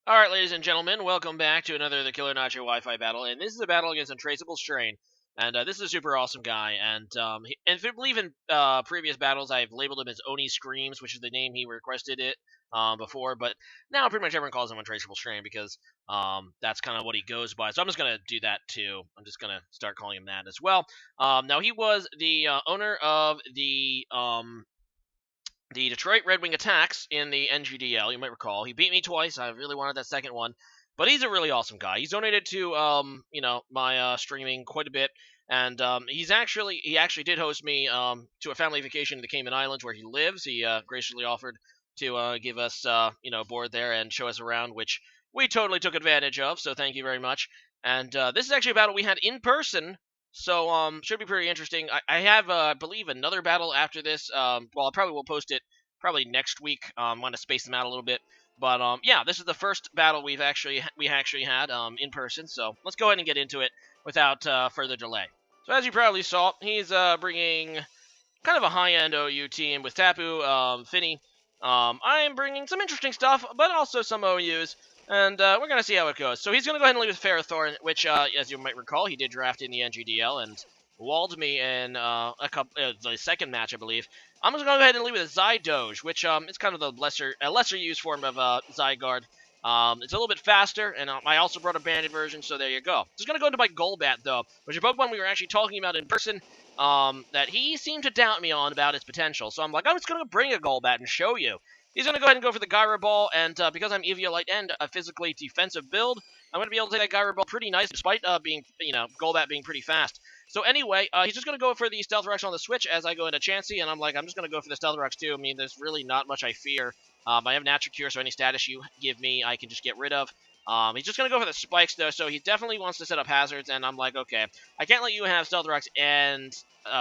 Alright, ladies and gentlemen, welcome back to another TheKillerNacho Wi-Fi battle, and this is a battle against Untraceablestrain, and this is a super awesome guy, and if you believe in previous battles, I've labeled him as Oni Screams, which is the name he requested it before, but now pretty much everyone calls him Untraceablestrain because that's kind of what he goes by, so I'm just going to do that too. I'm just going to start calling him that as well. Now, he was the owner of the Detroit Red Wing Attacks in the NGDL. You might recall he beat me twice. I really wanted that second one, but he's a really awesome guy. He's donated to my streaming quite a bit, and he actually did host me to a family vacation in the Cayman Islands where he lives. He graciously offered to give us board there and show us around, which we totally took advantage of. So thank you very much. And this is actually a battle we had in person. So, should be pretty interesting. I have, I believe, another battle after this. Well, I probably will post it probably next week. Want to space them out a little bit. But, yeah, this is the first battle we actually had, in person. So, let's go ahead and get into it without, further delay. So, as you probably saw, he's, bringing kind of a high-end OU team with Tapu, Finny. I'm bringing some interesting stuff, but also some OUs. And we're going to see how it goes. So he's going to go ahead and leave with Ferrothorn, which, as you might recall, he did draft in the NGDL and walled me in the second match, I believe. I'm going to go ahead and leave with a Zydoge, which is kind of the lesser used form of Zygarde. It's a little bit faster, and I also brought a banded version, so there you go. Just going to go into my Golbat, though, which is a Pokemon we were actually talking about in person, that he seemed to doubt me on about its potential. So I'm like, I'm just going to bring a Golbat and show you. He's going to go ahead and go for the Gyro Ball, and because I'm Eviolite and a physically defensive build, I'm going to be able to take that Gyro Ball pretty nice, despite being, Golbat being pretty fast. So anyway, he's just going to go for the Stealth Rocks on the switch as I go into Chansey, and I'm like, I'm just going to go for the Stealth Rocks too. I mean, there's really not much I fear. I have Natural Cure, so any status you give me, I can just get rid of. He's just going to go for the spikes, though, so he definitely wants to set up hazards, and I'm like, okay, I can't let you have Stealth Rocks and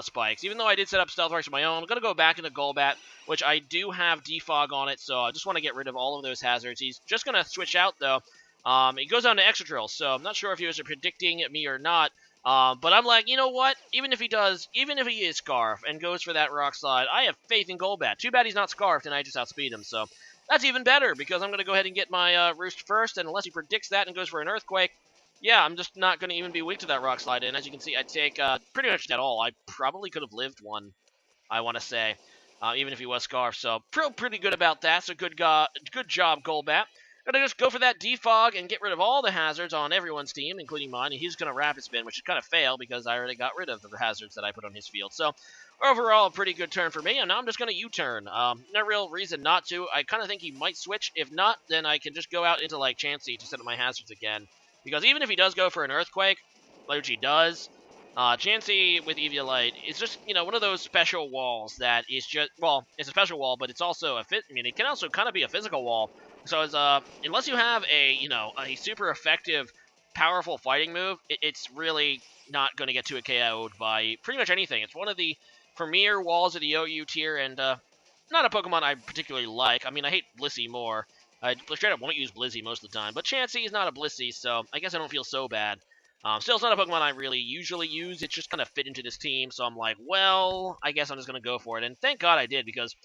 spikes. Even though I did set up Stealth Rocks of my own, I'm going to go back into Golbat, which I do have Defog on it, so I just want to get rid of all of those hazards. He's just going to switch out, though. He goes down to Extra Drill, so I'm not sure if he was predicting me or not. But I'm like, you know what? Even if he is Scarf and goes for that Rock Slide, I have faith in Golbat. Too bad he's not Scarfed and I just outspeed him, so that's even better because I'm going to go ahead and get my Roost first, and unless he predicts that and goes for an Earthquake, yeah, I'm just not going to even be weak to that Rock Slide. And as you can see, I take pretty much at all. I probably could have lived one, I want to say, even if he was Scarf. So pretty good about that. So good job, Golbat. Gonna just go for that defog and get rid of all the hazards on everyone's team, including mine. And he's gonna Rapid Spin, which is kind of fail because I already got rid of the hazards that I put on his field. So overall, a pretty good turn for me. And now I'm just gonna U-turn. No real reason not to. I kind of think he might switch. If not, then I can just go out into like Chansey to set up my hazards again. Because even if he does go for an Earthquake, which he does, Chansey with Eviolite is just, one of those special walls that is just, well, it's a special wall, but it's also it can also kind of be a physical wall. So unless you have a super effective, powerful fighting move, it's really not going to get too KO'd by pretty much anything. It's one of the premier walls of the OU tier, and not a Pokemon I particularly like. I mean, I hate Blissey more. I straight up won't use Blizzy most of the time, but Chansey is not a Blissey, so I guess I don't feel so bad. Still, it's not a Pokemon I really usually use. It's just kind of fit into this team, so I'm like, well, I guess I'm just going to go for it. And thank God I did, because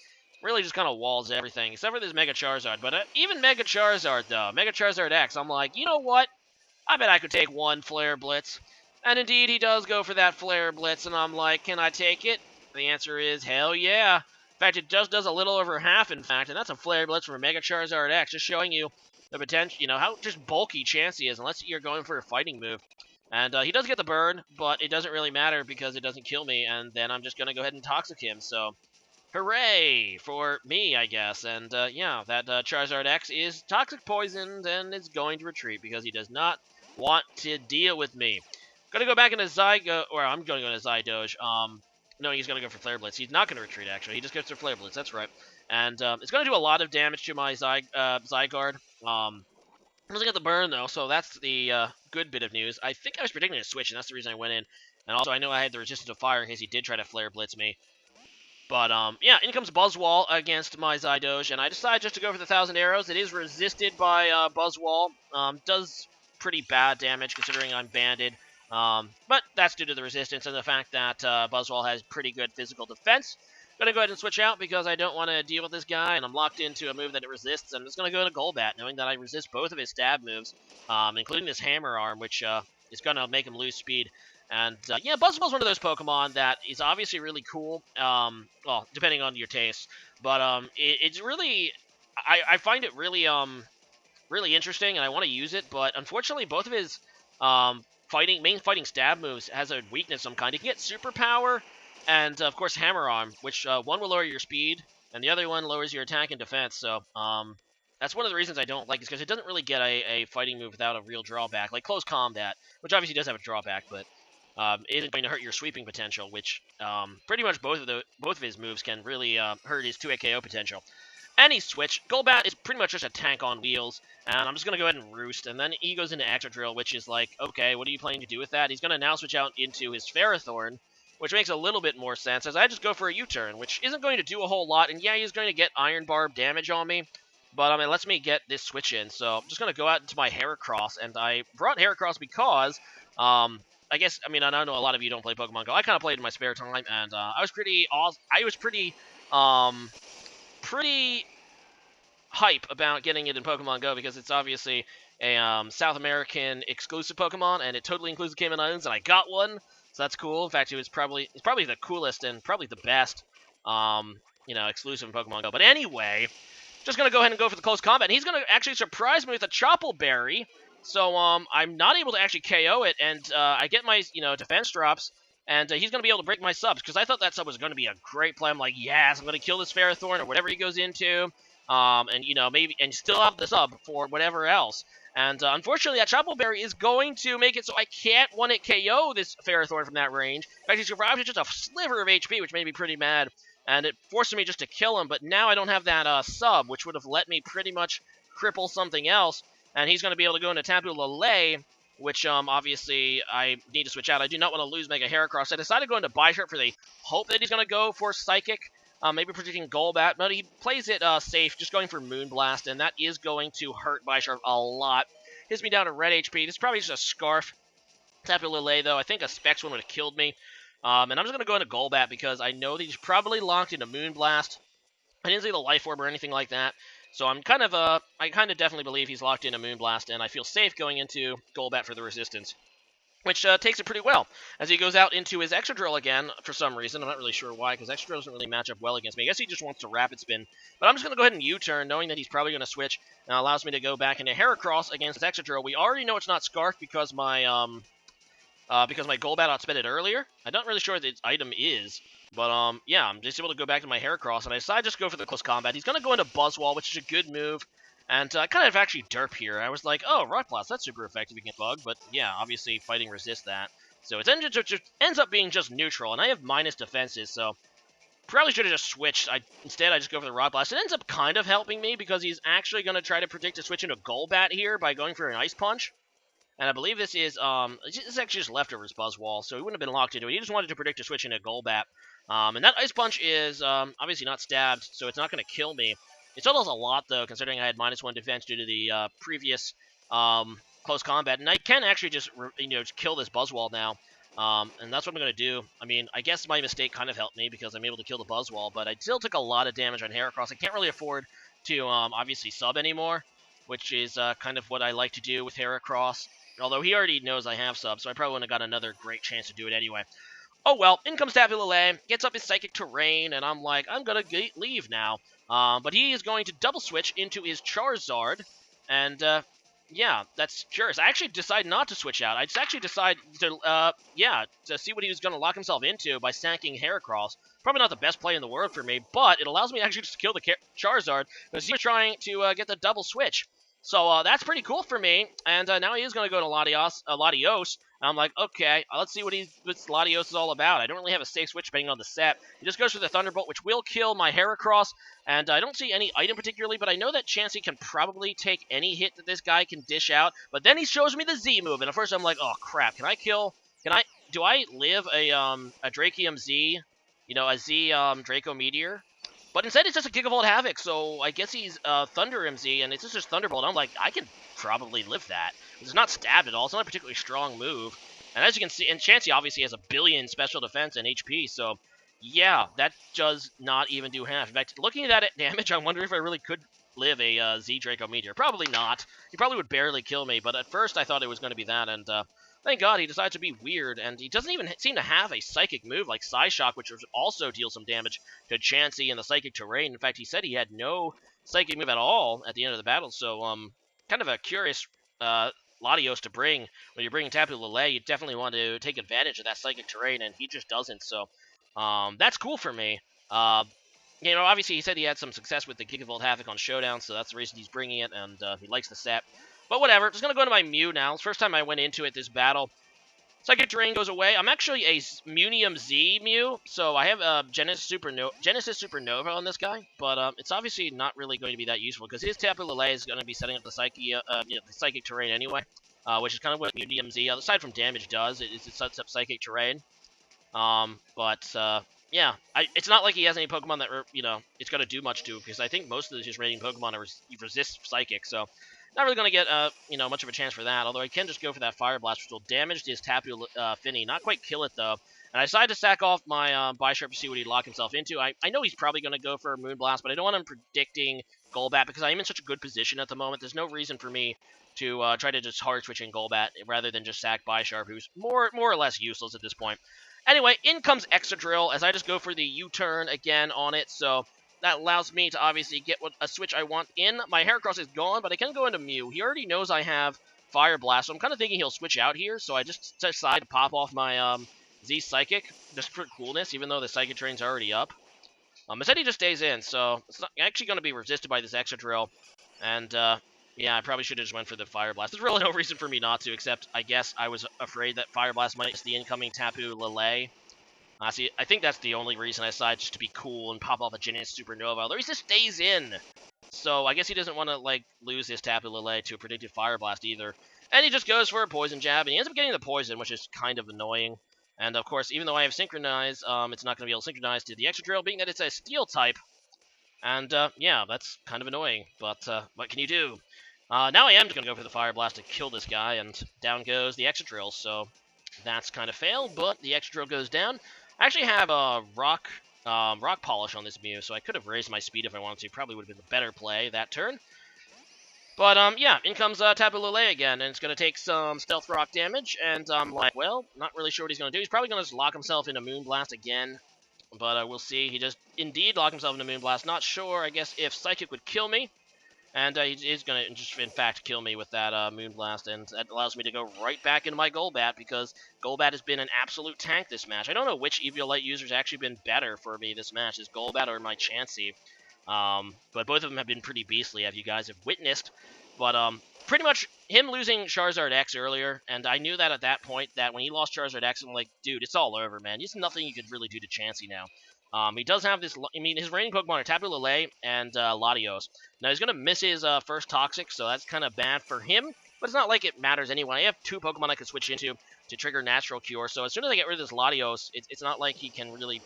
really just kind of walls everything, except for this Mega Charizard. But even Mega Charizard, though, Mega Charizard X, I'm like, you know what? I bet I could take one Flare Blitz. And indeed, he does go for that Flare Blitz, and I'm like, can I take it? The answer is, hell yeah. In fact, it just does a little over half, in fact, and that's a Flare Blitz for Mega Charizard X, just showing you the potential, how just bulky Chansey is, unless you're going for a fighting move. And he does get the burn, but it doesn't really matter because it doesn't kill me, and then I'm just going to go ahead and Toxic him, so hooray for me, I guess. And yeah, that Charizard X is Toxic Poisoned and is going to retreat because he does not want to deal with me. Going to go back into I'm going to go into Zydoge. No, he's going to go for Flare Blitz. He's not going to retreat, actually. He just goes for Flare Blitz, that's right. And it's going to do a lot of damage to my Zygarde. Doesn't get the burn, though, so that's the good bit of news. I think I was predicting a switch, and that's the reason I went in. And also, I know I had the resistance to fire in case he did try to Flare Blitz me. But, yeah, in comes Buzzwole against my Zydoge, and I decide just to go for the 1,000 Arrows. It is resisted by Buzzwole. Does pretty bad damage considering I'm banded. But that's due to the resistance and the fact that Buzzwole has pretty good physical defense. Gonna go ahead and switch out because I don't want to deal with this guy, and I'm locked into a move that it resists. I'm just gonna go into Golbat, knowing that I resist both of his stab moves, including this Hammer Arm, which is gonna make him lose speed. And yeah, Buzzwell's one of those Pokemon that is obviously really cool. Well, depending on your taste, but it's really, I find it really really interesting, and I want to use it. But unfortunately, both of his main fighting stab moves has a weakness of some kind. He can get Superpower, and of course Hammer Arm, which one will lower your speed, and the other one lowers your attack and defense. So that's one of the reasons I don't like it, because it doesn't really get a fighting move without a real drawback, like Close Combat, which obviously does have a drawback, but it isn't going to hurt your sweeping potential, which pretty much both of his moves can really hurt his 2-hit KO potential. Any switch. Golbat is pretty much just a tank on wheels, and I'm just going to go ahead and Roost, and then he goes into Excadrill, which is like, okay, what are you planning to do with that? He's going to now switch out into his Ferrothorn, which makes a little bit more sense, as I just go for a U-turn, which isn't going to do a whole lot, and yeah, he's going to get Iron Barb damage on me, but it lets me get this switch in, so I'm just going to go out into my Heracross, and I brought Heracross because, I guess, I know a lot of you don't play Pokemon Go. I kind of played in my spare time, and I was pretty hype about getting it in Pokemon Go because it's obviously a South American exclusive Pokemon, and it totally includes the Cayman Islands, and I got one, so that's cool. In fact, it's probably the coolest and probably the best, exclusive in Pokemon Go. But anyway, just gonna go ahead and go for the close combat. And he's gonna actually surprise me with a Chople Berry, so I'm not able to actually KO it, and I get my defense drops. And he's going to be able to break my subs, because I thought that sub was going to be a great play. I'm like, yes, I'm going to kill this Ferrothorn or whatever he goes into. Maybe still have the sub for whatever else. And unfortunately, that Chople Berry is going to make it so I can't one-hit KO this Ferrothorn from that range. In fact, he survived with just a sliver of HP, which made me pretty mad. And it forced me just to kill him, but now I don't have that sub, which would have let me pretty much cripple something else. And he's going to be able to go into Tapu Lele, which obviously I need to switch out. I do not want to lose Mega Heracross. I decided to go into Bisharp for the hope that he's going to go for Psychic, maybe predicting Golbat, but he plays it safe, just going for Moonblast, and that is going to hurt Bisharp a lot. Hits me down to red HP. This is probably just a Scarf. Tapu Lele, though, I think a Specs one would have killed me. And I'm just going to go into Golbat because I know that he's probably locked into Moonblast. I didn't see the Life Orb or anything like that. So I kind of definitely believe he's locked into Moonblast, and I feel safe going into Golbat for the resistance, which takes it pretty well, as he goes out into his Excadrill again for some reason. I'm not really sure why, because Excadrill doesn't really match up well against me. I guess he just wants to Rapid Spin, but I'm just going to go ahead and U-turn, knowing that he's probably going to switch, and allows me to go back into Heracross against Excadrill. We already know it's not Scarf because my Golbat outsped it earlier. I'm not really sure what its item is, but yeah, I'm just able to go back to my Heracross, and I decide just go for the close combat. He's going to go into Buzzwole, which is a good move, and I kind of actually derp here. I was like, oh, Rock Blast, that's super effective against Bug, but yeah, obviously fighting resists that. So it ends up being just neutral, and I have minus defenses, so probably should have just switched. Instead, I just go for the Rock Blast. It ends up kind of helping me because he's actually going to try to predict a switch into Golbat here by going for an Ice Punch. And I believe this is actually just leftovers Buzzwole, so he wouldn't have been locked into it. He just wanted to predict a switch into Golbat. And that Ice Punch is obviously not stabbed, so it's not going to kill me. It still does a lot, though, considering I had -1 defense due to the previous close combat. And I can actually just kill this Buzzwole now. And that's what I'm going to do. I guess my mistake kind of helped me because I'm able to kill the Buzzwole, but I still took a lot of damage on Heracross. I can't really afford to obviously sub anymore, which is kind of what I like to do with Heracross. Although he already knows I have subs, so I probably wouldn't have got another great chance to do it anyway. Oh well, in comes Tapu Lele, gets up his Psychic Terrain, and I'm like, I'm gonna leave now. But he is going to double switch into his Charizard, and yeah, that's curious. I actually decide not to switch out. I just actually decide to see what he was gonna lock himself into by stacking Heracross. Probably not the best play in the world for me, but it allows me actually just to kill the Charizard because he was trying to get the double switch. So that's pretty cool for me, and now he is going to go to Latios. And I'm like, okay, let's see what Latios is all about. I don't really have a safe switch depending on the set. He just goes for the Thunderbolt, which will kill my Heracross, and I don't see any item particularly, but I know that Chansey can probably take any hit that this guy can dish out, but then he shows me the Z move, and at first I'm like, oh crap, do I live a Drakium Z, a Z Draco Meteor? But instead, it's just a Gigavolt Havoc, so I guess he's Thunder MZ, and it's just Thunderbolt. I'm like, I can probably live that. It's not stabbed at all. It's not a particularly strong move. And as you can see, and Chansey obviously has a billion special defense and HP, so Yeah, that does not even do half. In fact, looking at that damage, I wonder if I really could live a Z Draco Meteor. Probably not. He probably would barely kill me, but at first I thought it was going to be that, and thank God he decided to be weird, and he doesn't even seem to have a psychic move like Psyshock, which would also deal some damage to Chansey in the psychic terrain. In fact, he said he had no psychic move at all at the end of the battle, so kind of a curious Latios to bring. When you're bringing Tapu Lele, you definitely want to take advantage of that psychic terrain, and he just doesn't, so that's cool for me. Obviously he said he had some success with the Gigavolt Havoc on Showdown, so that's the reason he's bringing it, and he likes the set. But whatever, just going to go into my Mew now. It's the first time I went into it this battle. Psychic Terrain goes away. I'm actually a Munium Z Mew, so I have Genesis Supernova on this guy, but it's obviously not really going to be that useful, because his Tapu Lele is going to be setting up the Psychic Terrain anyway, which is kind of what Munium Z, aside from damage, does. It sets up Psychic Terrain. Yeah, it's not like he has any Pokemon that, it's going to do much to, because I think most of his rating Pokemon resist Psychic, so not really going to get, much of a chance for that, although I can just go for that Fire Blast, which will damage his Tapu Fini, not quite kill it, though. And I decided to sack off my Bisharp to see what he'd lock himself into. I know he's probably going to go for a Moonblast, but I don't want him predicting Golbat, because I am in such a good position at the moment. There's no reason for me to try to just hard switch in Golbat, rather than just sack Bisharp, who's more or less useless at this point. Anyway, in comes Excadrill as I just go for the U-turn again on it, so that allows me to obviously get a switch I want in. My Heracross is gone, but I can go into Mew. He already knows I have Fire Blast, so I'm kind of thinking he'll switch out here, so I just decide to pop off my Z Psychic, just for coolness, even though the Psychic Train's already up. Instead he just stays in, so it's not actually going to be resisted by this Excadrill, and yeah, I probably should have just went for the Fire Blast. There's really no reason for me not to, except I guess I was afraid that Fire Blast might miss the incoming Tapu Lele. See, I think that's the only reason I decided just to be cool and pop off a Genesis Supernova, although he just stays in. So I guess he doesn't want to, lose his Tapu Lele to a predicted Fire Blast either. And he just goes for a Poison Jab, and he ends up getting the Poison, which is kind of annoying. And of course, even though I have Synchronize, it's not going to be able to synchronize to the Excadrill, being that it's a Steel type. And yeah, that's kind of annoying, but what can you do? Now I am just going to go for the Fire Blast to kill this guy, and down goes the Excadrill, so that's kind of failed, but the Excadrill goes down. I actually have a Rock Polish on this Mew, so I could have raised my speed if I wanted to. Probably would have been the better play that turn. But yeah, in comes Tapu Lele again, and it's going to take some Stealth Rock damage, and I'm like, well, not really sure what he's going to do. He's probably going to just lock himself into Moonblast again, but we'll see. He just indeed locked himself into Moonblast. Not sure, I guess, if Psychic would kill me. And he is going to just, in fact, kill me with that Moonblast, and that allows me to go right back into my Golbat, because Golbat has been an absolute tank this match. I don't know which Eviolite user's actually been better for me this match, is Golbat or my Chansey. But both of them have been pretty beastly, as you guys have witnessed. But pretty much him losing Charizard X earlier, and I knew that at that point, that when he lost Charizard X, I'm like, dude, it's all over, man. There's nothing you could really do to Chansey now. He does have this, his reigning Pokemon are Tapu Lele and Latios. Now, he's going to miss his first Toxic, so that's kind of bad for him, but it's not like it matters anyway. I have two Pokemon I can switch into to trigger Natural Cure, so as soon as I get rid of this Latios, it's not like he can really,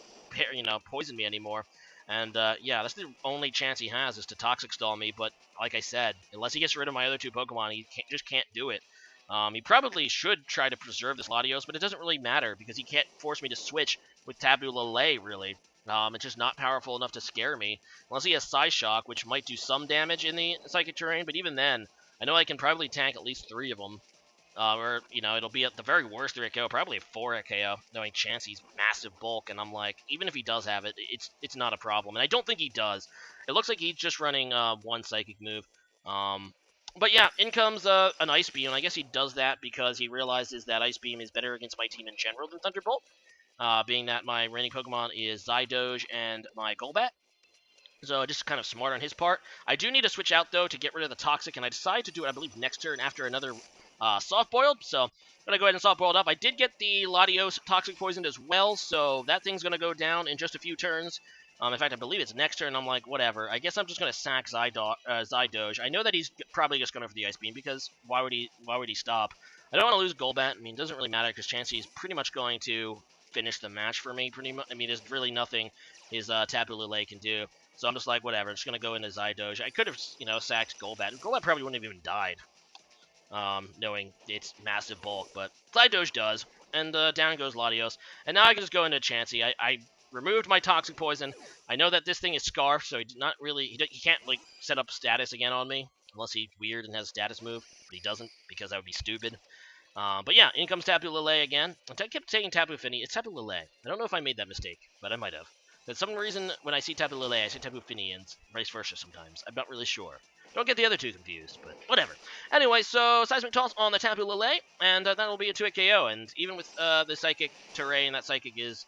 poison me anymore. And, yeah, that's the only chance he has, is to Toxic Stall me, but like I said, unless he gets rid of my other two Pokemon, he just can't do it. He probably should try to preserve this Latios, but it doesn't really matter, because he can't force me to switch with Tapu Lele, really. It's just not powerful enough to scare me. Unless he has Psyshock, which might do some damage in the Psychic Terrain, but even then, I know I can probably tank at least 3 of them. Or, it'll be at the very worst 3 at KO, probably a 4 at KO, knowing Chansey's massive bulk, and I'm like, even if he does have it, it's not a problem. And I don't think he does. It looks like he's just running one Psychic move. But yeah, in comes an Ice Beam, and I guess he does that because he realizes that Ice Beam is better against my team in general than Thunderbolt. Being that my reigning Pokemon is Zydoge and my Golbat. So just kind of smart on his part. I do need to switch out, though, to get rid of the Toxic, and I decide to do it, I believe, next turn after another Soft-Boiled. So I'm going to go ahead and Soft-Boiled up. I did get the Latios Toxic Poisoned as well, so that thing's going to go down in just a few turns. In fact, I believe it's next turn. I'm like, whatever. I guess I'm just going to sack Zydoge. I know that he's probably just going for the Ice Beam, because why would he stop? I don't want to lose Golbat. I mean, it doesn't really matter, because Chansey is pretty much going to finish the match for me, pretty much. I mean, there's really nothing his Tapu Lele can do. So I'm just like, whatever, I'm just going to go into Zydoge. I could have, sacked Golbat. Golbat probably wouldn't have even died, knowing its massive bulk, but Zydoge does. And down goes Latios. And now I can just go into Chansey. I removed my Toxic Poison. I know that this thing is Scarf, so he can't like set up status again on me unless he's weird and has a status move, but he doesn't because that would be stupid. But yeah, in comes Tapu Lele again. I kept saying Tapu Fini. It's Tapu Lele. I don't know if I made that mistake, but I might have. For some reason, when I see Tapu Lele, I say Tapu Fini and vice versa sometimes. I'm not really sure. Don't get the other two confused, but whatever. Anyway, so Seismic Toss on the Tapu Lele, and that'll be a 2-hit KO. And even with the Psychic terrain, that Psychic is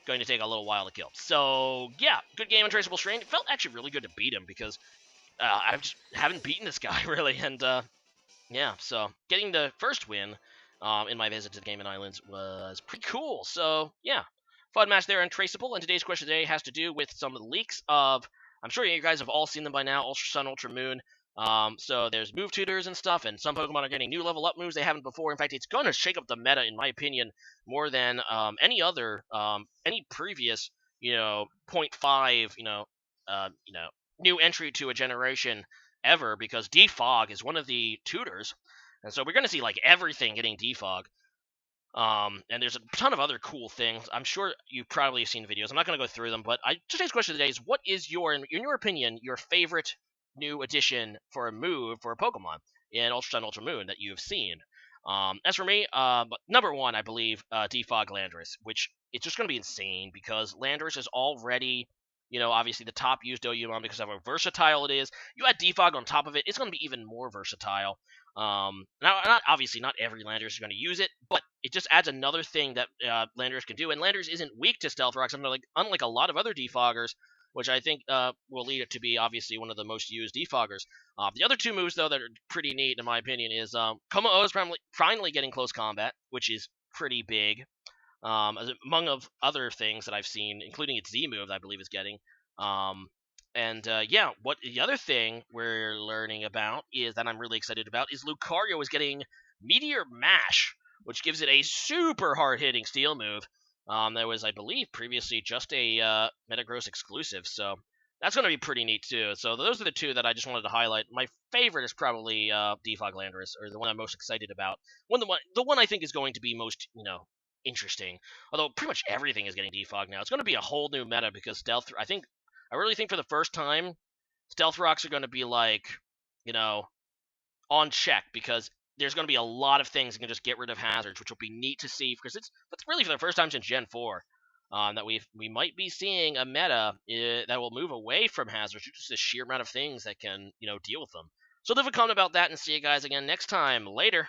going to take a little while to kill. So yeah, good game Untraceablestrain. It felt actually really good to beat him because I just haven't beaten this guy really, and yeah, so getting the first win in my visit to the Cayman Islands was pretty cool. So yeah, fun match there, Untraceable. And today's question today has to do with some leaks of, I'm sure you guys have all seen them by now, Ultra Sun, Ultra Moon. So there's move tutors and stuff, and some Pokemon are getting new level up moves they haven't before. In fact, it's going to shake up the meta, in my opinion, more than any previous, 0.5, new entry to a generation ever, because defog is one of the tutors, and so we're going to see like everything getting defog. And there's a ton of other cool things. I'm sure you probably have seen videos. I'm not going to go through them, but today's question today is, what is in your opinion, your favorite new addition for a move for a Pokemon in Ultra Sun, Ultra Moon that you have seen? As for me, but number one, I believe, defog Landorus, which it's just going to be insane because Landorus is already, obviously the top used Ouimon because of how versatile it is. You add defog on top of it, it's going to be even more versatile. Now, not every Landorus is going to use it, but it just adds another thing that Landorus can do. And Landorus isn't weak to Stealth Rocks, unlike a lot of other defoggers, which I think will lead it to be obviously one of the most used defoggers. The other two moves, though, that are pretty neat, in my opinion, is Como-O is finally getting close combat, which is pretty big, among of other things that I've seen, including its Z move that I believe is getting. Yeah, what the other thing we're learning about is that I'm really excited about is Lucario is getting Meteor Mash, which gives it a super hard-hitting steel move. That was, I believe, previously just a Metagross exclusive, so that's going to be pretty neat too. So those are the two that I just wanted to highlight. My favorite is probably Defog Landorus, or the one I'm most excited about. The one I think is going to be most, interesting. Although pretty much everything is getting defogged now. It's going to be a whole new meta because I really think for the first time, Stealth Rocks are going to be like, on check, because there's going to be a lot of things that can just get rid of hazards, which will be neat to see, because it's really for the first time since Gen 4 that we might be seeing a meta that will move away from hazards, just the sheer amount of things that can, deal with them. So leave a comment about that, and see you guys again next time. Later.